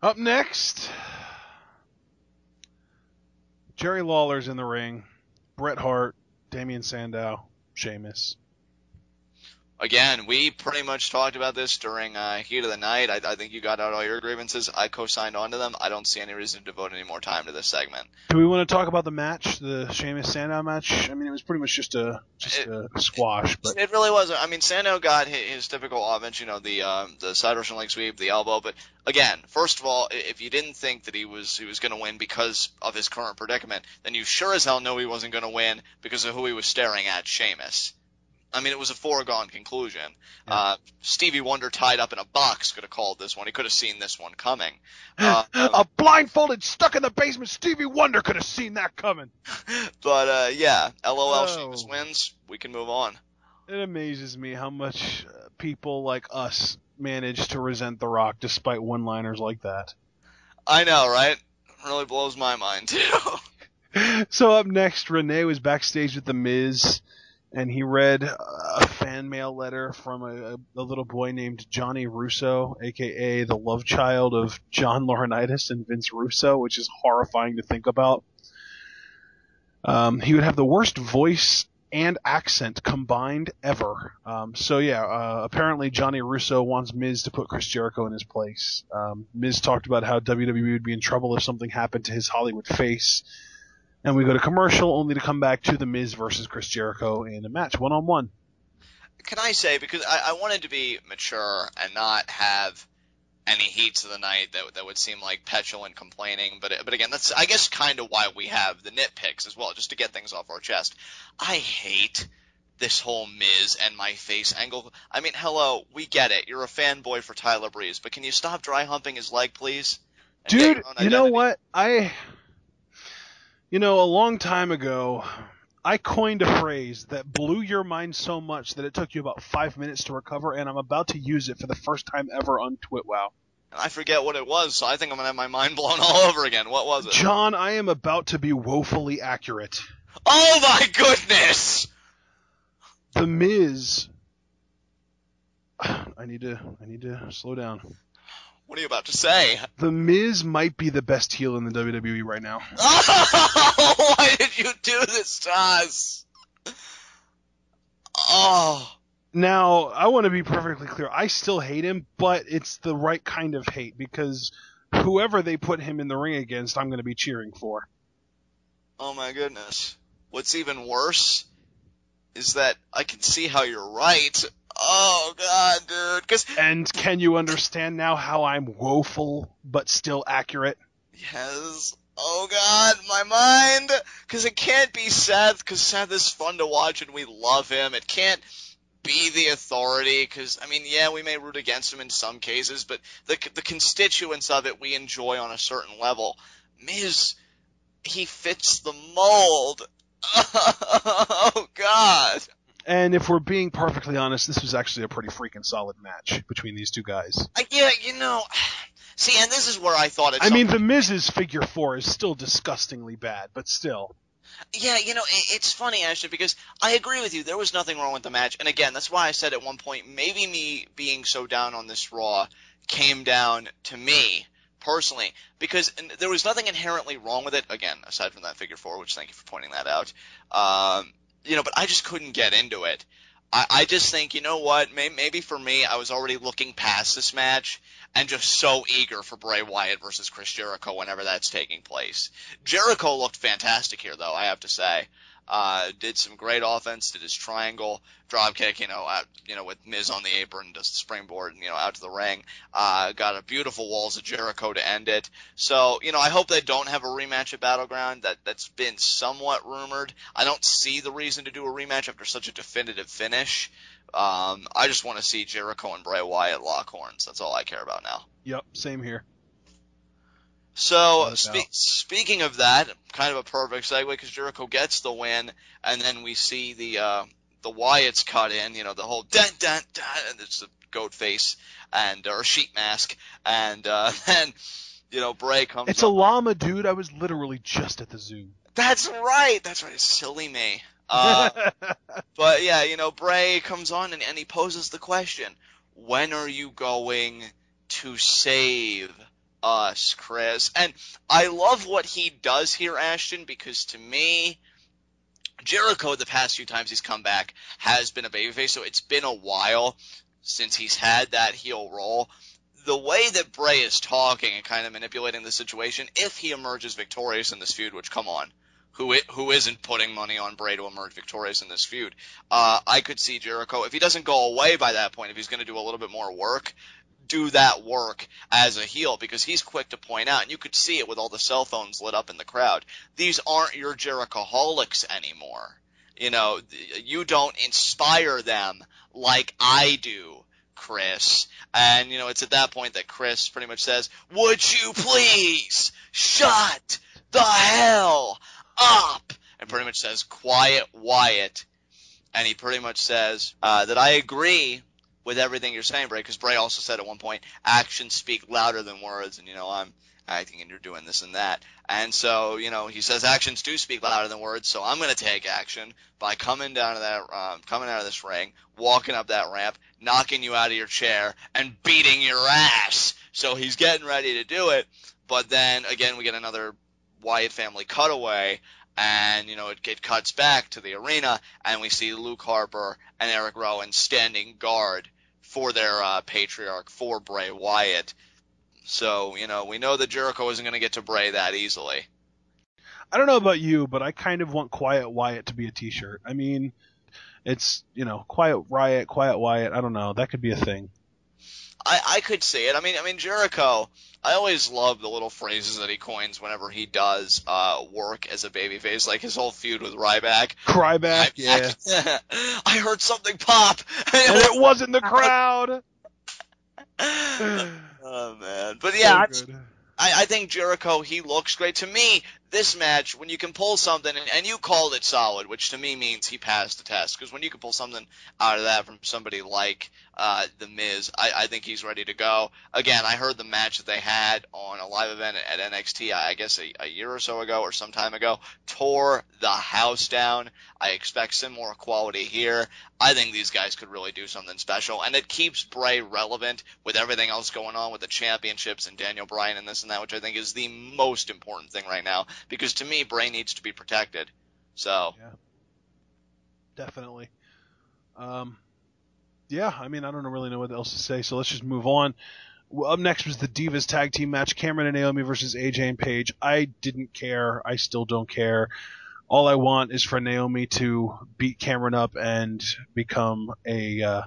Up next, Jerry Lawler's in the ring. Bret Hart, Damien Sandow, Sheamus. Again, we pretty much talked about this during Heat of the Night. I think you got out all your grievances. I co-signed onto them. I don't see any reason to devote any more time to this segment. Do we want to talk about the match, the Sheamus Sandow match? I mean, it was pretty much just a squash, but it really was. I mean, Sandow got his typical offense, the side Russian leg sweep, the elbow. But again, first of all, if you didn't think that he was going to win because of his current predicament, then you sure as hell knew he wasn't going to win because of who he was staring at, Sheamus. I mean, it was a foregone conclusion. Yeah. Stevie Wonder tied up in a box could have called this one. He could have seen this one coming. A blindfolded, stuck in the basement Stevie Wonder could have seen that coming. But, yeah, LOL, Sheamus wins. We can move on. It amazes me how much people like us manage to resent The Rock despite one-liners like that. I know, right? It really blows my mind, too. So up next, Renee was backstage with The Miz. And he read a fan mail letter from a little boy named Johnny Russo, a.k.a. the love child of John Laurinaitis and Vince Russo, which is horrifying to think about. He would have the worst voice and accent combined ever. Apparently Johnny Russo wants Miz to put Chris Jericho in his place. Miz talked about how WWE would be in trouble if something happened to his Hollywood face. And we go to commercial, only to come back to The Miz versus Chris Jericho in a match, one-on-one. Can I say, because I wanted to be mature and not have any heats of the night that would seem like petulant complaining, but again, that's, I guess, kind of why we have the nitpicks as well, just to get things off our chest. I hate this whole Miz and my face angle. I mean, hello, we get it. You're a fanboy for Tyler Breeze, but can you stop dry humping his leg, please? Dude, you know what? A long time ago, I coined a phrase that blew your mind so much that it took you about 5 minutes to recover, and I'm about to use it for the first time ever on TwitWow. I forget what it was, so I think I'm going to have my mind blown all over again. What was it? John, I am about to be woefully accurate. Oh my goodness! The Miz... I need to slow down. What are you about to say? The Miz might be the best heel in the WWE right now. Oh, why did you do this to us? Oh. Now, I want to be perfectly clear. I still hate him, but it's the right kind of hate, because whoever they put him in the ring against, I'm going to be cheering for. Oh my goodness. What's even worse is that I can see how you're right. Oh, God, dude. And can you understand now how I'm woeful but still accurate? Yes. Oh, God, my mind. Because it can't be Seth, because Seth is fun to watch and we love him. It can't be the Authority, because, I mean, yeah, we may root against him in some cases, but the constituents of it we enjoy on a certain level. Miz, he fits the mold. Oh, God. And if we're being perfectly honest, this was actually a pretty freaking solid match between these two guys. Yeah, see, and this is where I thought it. I mean, the Miz's figure 4 is still disgustingly bad, but still. Yeah, it's funny, actually, because I agree with you. There was nothing wrong with the match. And again, that's why I said at one point, maybe me being so down on this Raw came down to me, personally, because there was nothing inherently wrong with it, again, aside from that figure 4, which thank you for pointing that out. But I just couldn't get into it. I just think, you know what, maybe for me, I was already looking past this match and just so eager for Bray Wyatt versus Chris Jericho whenever that's taking place. Jericho looked fantastic here, though, I have to say. Did some great offense, did his triangle dropkick, with Miz on the apron, does the springboard, out to the ring. Got a beautiful Walls of Jericho to end it. So, I hope they don't have a rematch at Battleground. That's been somewhat rumored. I don't see the reason to do a rematch after such a definitive finish. I just want to see Jericho and Bray Wyatt lock horns. That's all I care about now. Yep, same here. So, speaking of that, kind of a perfect segue, because Jericho gets the win, and then we see the Wyatts cut in, the whole dun dun dun, and it's a goat face, or sheep mask, and then, Bray comes It's a llama, dude. I was literally just at the zoo. That's right, silly me. But yeah, Bray comes on and he poses the question, when are you going to save us, Chris. And I love what he does here, Ashton, because to me, Jericho, the past few times he's come back, has been a babyface, so it's been a while since he's had that heel role. The way that Bray is talking and kind of manipulating the situation, if he emerges victorious in this feud, which, come on, who isn't putting money on Bray to emerge victorious in this feud? I could see Jericho, if he doesn't go away by that point, if he's going to do a little bit more work, do that work as a heel, because he's quick to point out, and you could see it with all the cell phones lit up in the crowd. These aren't your Jerichoholics anymore. You know, you don't inspire them like I do, Chris. And, you know, it's at that point that Chris pretty much says, would you please shut the hell up? And pretty much says, quiet Wyatt. And he pretty much says that I agree with everything you're saying, Bray, because Bray also said at one point, actions speak louder than words, and, you know, I'm acting and you're doing this and that. And so, you know, he says actions do speak louder than words, so I'm going to take action by coming out of this ring, walking up that ramp, knocking you out of your chair, and beating your ass. So he's getting ready to do it, but then, again, we get another Wyatt family cutaway, and, you know, it cuts back to the arena, and we see Luke Harper and Eric Rowan standing guard for their patriarch, for Bray Wyatt. So, you know, we know that Jericho isn't going to get to Bray that easily. I don't know about you, but I kind of want Quiet Wyatt to be a t-shirt. I mean, it's, you know, Quiet Riot, Quiet Wyatt, I don't know, that could be a thing. I could see it. I mean, Jericho, I always love the little phrases that he coins whenever he does work as a babyface, like his whole feud with Ryback. Cryback, yeah. I heard something pop. And it wasn't the crowd. Oh, man. But, yeah, so I think Jericho, he looks great. To me, this match, when you can pull something, and you called it solid, which to me means he passed the test, because when you can pull something out of that from somebody like The Miz, I think he's ready to go. Again, I heard the match that they had on a live event at NXT, I guess a year or so ago or some time ago, tore the house down. I expect similar quality here. I think these guys could really do something special, and it keeps Bray relevant with everything else going on with the championships and Daniel Bryan and this and that, which I think is the most important thing right now, because to me, Bray needs to be protected. So, yeah, definitely. Yeah, I mean, I don't really know what else to say, so let's just move on. Up next was the Divas Tag Team match, Cameron and Naomi versus AJ and Paige. I didn't care. I still don't care. All I want is for Naomi to beat Cameron up and become a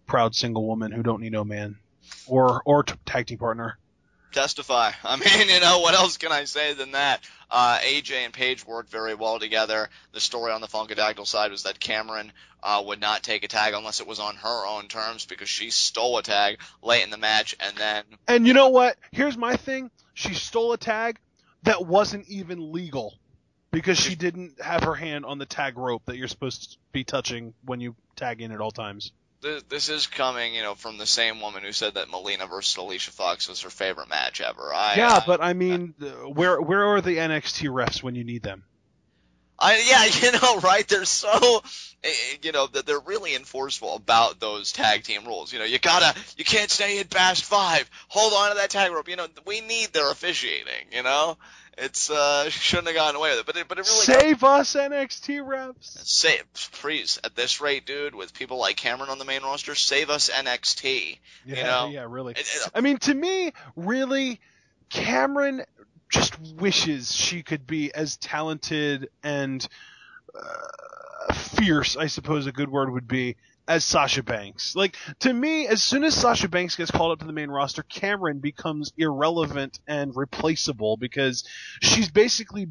proud single woman who don't need no man or tag team partner. Testify. I mean, you know, what else can I say than that? AJ and Paige worked very well together. The story on the Funkadoogle side was that Cameron would not take a tag unless it was on her own terms, because she stole a tag late in the match, and then... And you know what? Here's my thing. She stole a tag that wasn't even legal, because she didn't have her hand on the tag rope that you're supposed to be touching when you tag in at all times. This is coming, you know, from the same woman who said that Melina versus Alicia Fox was her favorite match ever. But I mean, where are the NXT refs when you need them? You know, right? They're so, you know, that they're really enforceful about those tag team rules. You know, you can't stay in past 5. Hold on to that tag rope. You know, we need their officiating. You know, it's shouldn't have gotten away with it, but it really save us, NXT refs. Please, at this rate, dude, with people like Cameron on the main roster, save us NXT. Yeah, you know? Yeah, really. I mean, to me, really, Cameron just wishes she could be as talented and fierce, I suppose a good word would be, as Sasha Banks. Like, to me, as soon as Sasha Banks gets called up to the main roster, Cameron becomes irrelevant and replaceable, because she's basically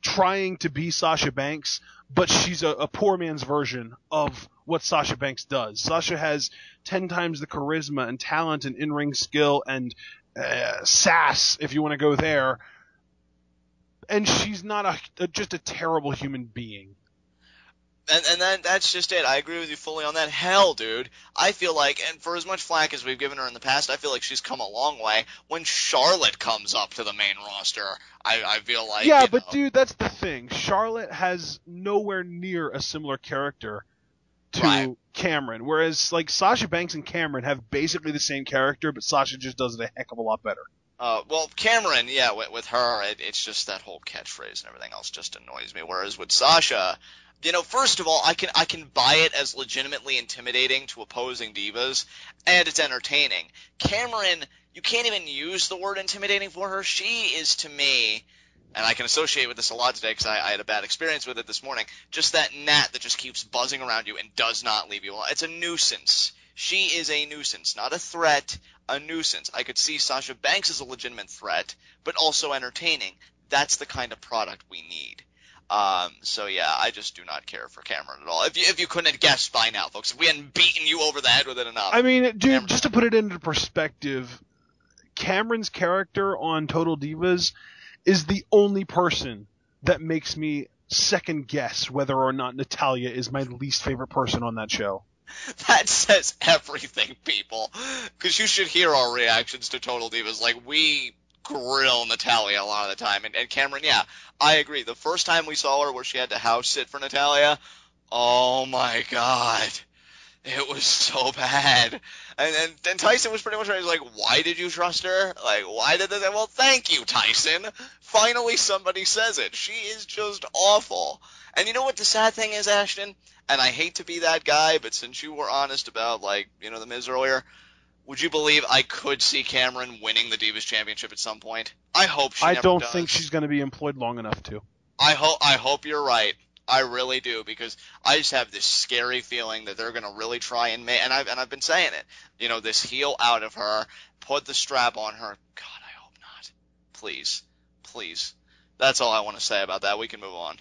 trying to be Sasha Banks, but she's a poor man's version of what Sasha Banks does. Sasha has 10 times the charisma and talent and in-ring skill and sass, if you want to go there, and she's not just a terrible human being. And that's just it. I agree with you fully on that. Hell, dude, I feel like, and for as much flack as we've given her in the past, I feel like she's come a long way. When Charlotte comes up to the main roster, I feel like... Yeah, but dude, that's the thing. Charlotte has nowhere near a similar character to Cameron, whereas like Sasha Banks and Cameron have basically the same character, but Sasha just does it a heck of a lot better. Well, Cameron, yeah, with her, it's just that whole catchphrase and everything else just annoys me. Whereas with Sasha, first of all, I can buy it as legitimately intimidating to opposing divas, and it's entertaining. Cameron, you can't even use the word intimidating for her. She is, to me, and I can associate with this a lot today because I had a bad experience with it this morning, just that gnat that just keeps buzzing around you and does not leave you alone. It's a nuisance. She is a nuisance, not a threat, a nuisance. I could see Sasha Banks as a legitimate threat, but also entertaining. That's the kind of product we need. So yeah, I just do not care for Cameron at all. If you couldn't have guessed by now, folks, if we hadn't beaten you over the head with it enough. I mean, dude, Cameron, just to put it into perspective, Cameron's character on Total Divas is the only person that makes me second guess whether or not Natalya is my least favorite person on that show. That says everything, people. Because you should hear our reactions to Total Divas. Like, we grill Natalya a lot of the time. And Cameron, yeah, I agree. The first time we saw her where she had to house sit for Natalya, oh my god. It was so bad. And Tyson was pretty much right. He was like, why did you trust her? Like, why did they? Well, thank you, Tyson. Finally somebody says it. She is just awful. And you know what the sad thing is, Ashton? And I hate to be that guy, but since you were honest about, The Miz earlier, would you believe I could see Cameron winning the Divas Championship at some point? I hope she never does. I don't think she's going to be employed long enough to. I hope you're right. I really do, because I just have this scary feeling that they're going to really try and make, and I've been saying it, this heel out of her, put the strap on her. God, I hope not. Please. That's all I want to say about that. We can move on.